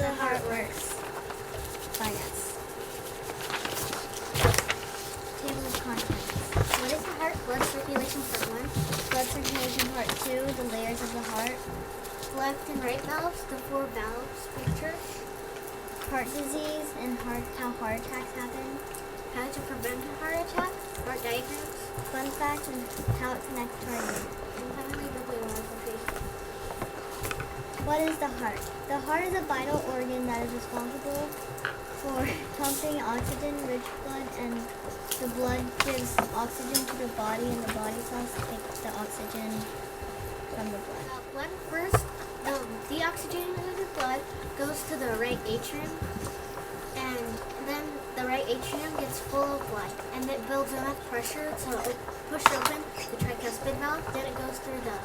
the heart works. Find us. Table of contents. What is the heart? Blood circulation part 1. Blood circulation part 2, the layers of the heart. Left and right valves, the 4 valves picture. Heart disease and how heart attacks happen. How to prevent a heart attack. Heart diagrams. Fun facts and how it connects to our unit. And finally, nuclear filtration. What is the heart? The heart is a vital organ that is responsible for pumping oxygen-rich blood, and the blood gives oxygen to the body, and the body cells take the oxygen from the blood. Blood first, deoxygenated blood goes to the right atrium, and then the right atrium gets full of blood, and it builds enough pressure to push open the tricuspid valve. Then it goes through the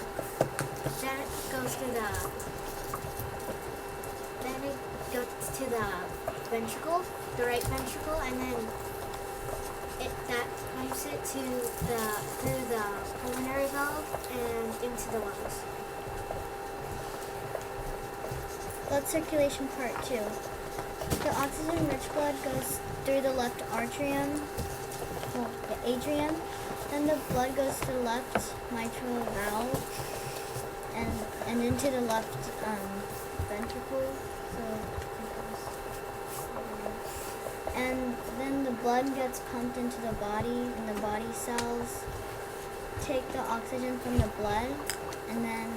ventricle, the right ventricle, and then that pumps it through the pulmonary valve and into the lungs. Blood circulation part 2. The oxygen-rich blood goes through the left atrium, the atrium. Then the blood goes to the left mitral valve and into the left ventricle. And then the blood gets pumped into the body, and the body cells take the oxygen from the blood, and then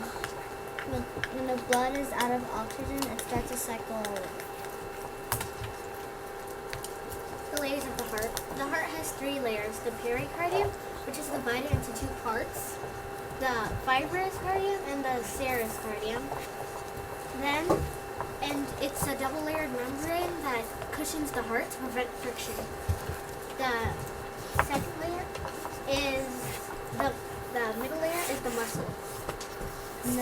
when the blood is out of oxygen, it starts a cycle all over. The layers of the heart. The heart has 3 layers. The pericardium, which is divided into 2 parts. The fibrous cardium and the serous cardium. And it's a double-layered membrane that cushions the heart to prevent friction. The second layer is the middle layer is the muscle. And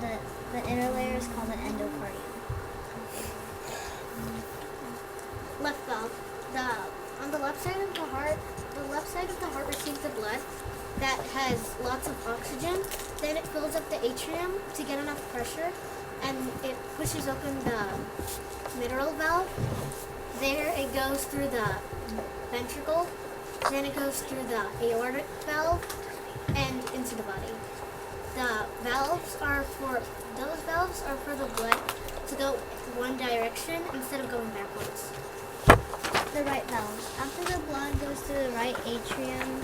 then, the inner layer is called the endocardium. Left valve. On the left side of the heart receives the blood that has lots of oxygen. Then it fills up the atrium to get enough pressure, and it pushes open the mitral valve. There it goes through the ventricle. Then it goes through the aortic valve and into the body. Those valves are for the blood to go one direction instead of going backwards. The right valve. After the blood goes through the right atrium,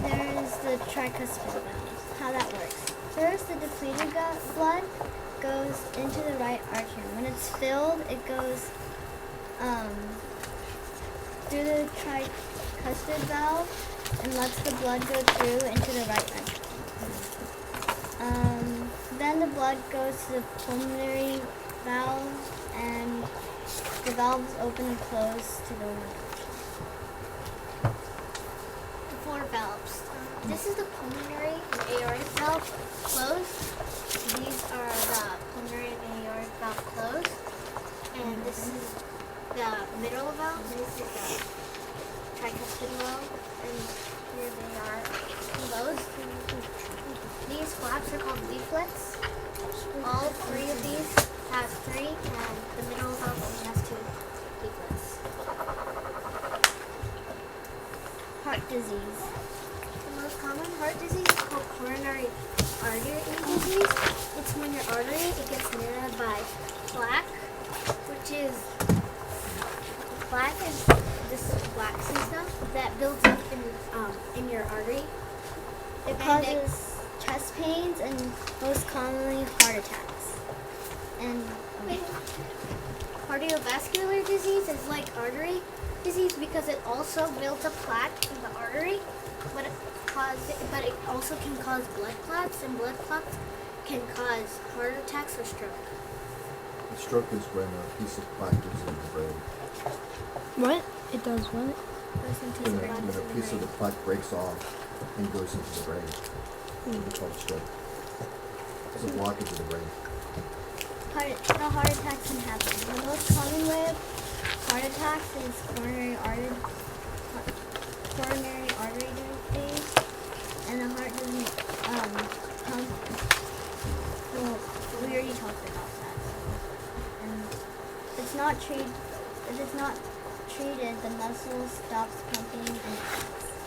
there is the tricuspid valve. How that works. First, the depleted blood goes into the right atrium. When it's filled, it goes through the tricuspid valve and lets the blood go through into the right ventricle. Then the blood goes to the pulmonary valve, and the valves open and close to go in one direction. The 4 valves. This is the pulmonary and aortic valve closed. These are the pulmonary and aortic valve closed. And this is the mitral valve. This is the tricuspid valve. And here they are closed. These flaps are called leaflets. All 3 of these have 3, and the mitral valve only has 2 leaflets. Heart disease. The most common heart disease is called coronary artery disease. It's when your artery gets narrowed by plaque, which is this waxy stuff that builds up in your artery. It causes chest pains and most commonly heart attacks. And cardiovascular disease is like artery disease because it also builds up plaque in the artery, but it also can cause blood clots, and blood clots can cause heart attacks or stroke. A stroke is when a piece of plaque goes in the brain. What? It does what? When a piece of the plaque breaks off and goes into the brain. It's called stroke. It's a blockage of the brain. How heart attacks can happen. The most common way of heart attacks is coronary artery disease, and the heart doesn't pump. Well, already talked about that. And if it's not treated, the muscle stops pumping and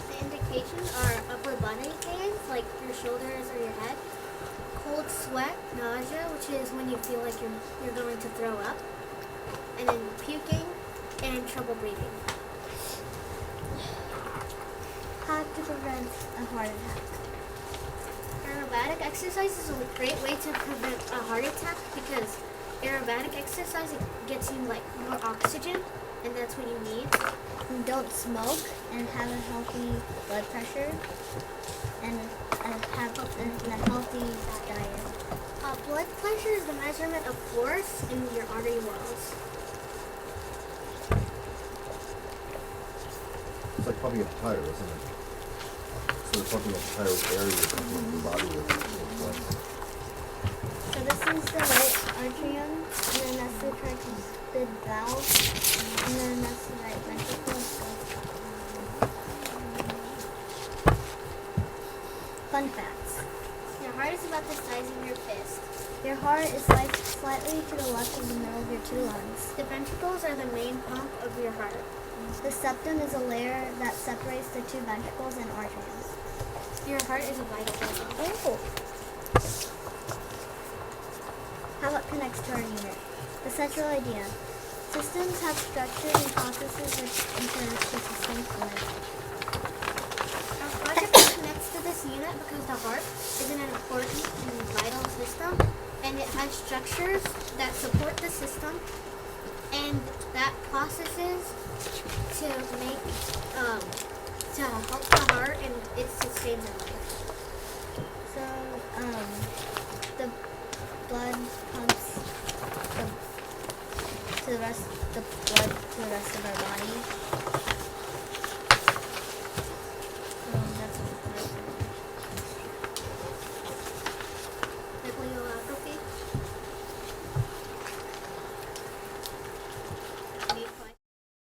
The indications are upper body pains, like your shoulders or your head, cold sweat, nausea, which is when you feel like you're going to throw up, and then puking and trouble breathing. how to prevent a heart attack. Aerobatic exercise is a great way to prevent a heart attack because aerobatic exercise, it gets you like more oxygen, and that's what you need. And don't smoke and have a healthy blood pressure and have a healthy diet. Blood pressure is the measurement of force in your artery walls. It's like pumping a tire, isn't it? So they're pumping a tire with air, you're pumping your body with blood. So this is the right atrium, and then that's the tricuspid valve, and then that's the right ventricle. Fun facts. Your heart is about the size of your fist. Your heart is slightly to the left of the middle of your two lungs. The ventricles are the main pump of your heart. The septum is a layer that separates the two ventricles and arteries. Your heart is a vital organ. Oh. How it connects to our unit. The central idea. Systems have structures and processes which interact to sustain life. Our project connects to this unit because the heart is an important and vital system, and it has structures that support the system, and that processes to make to help the heart, and it sustains our life. So, the blood pumps the blood to the rest of our body.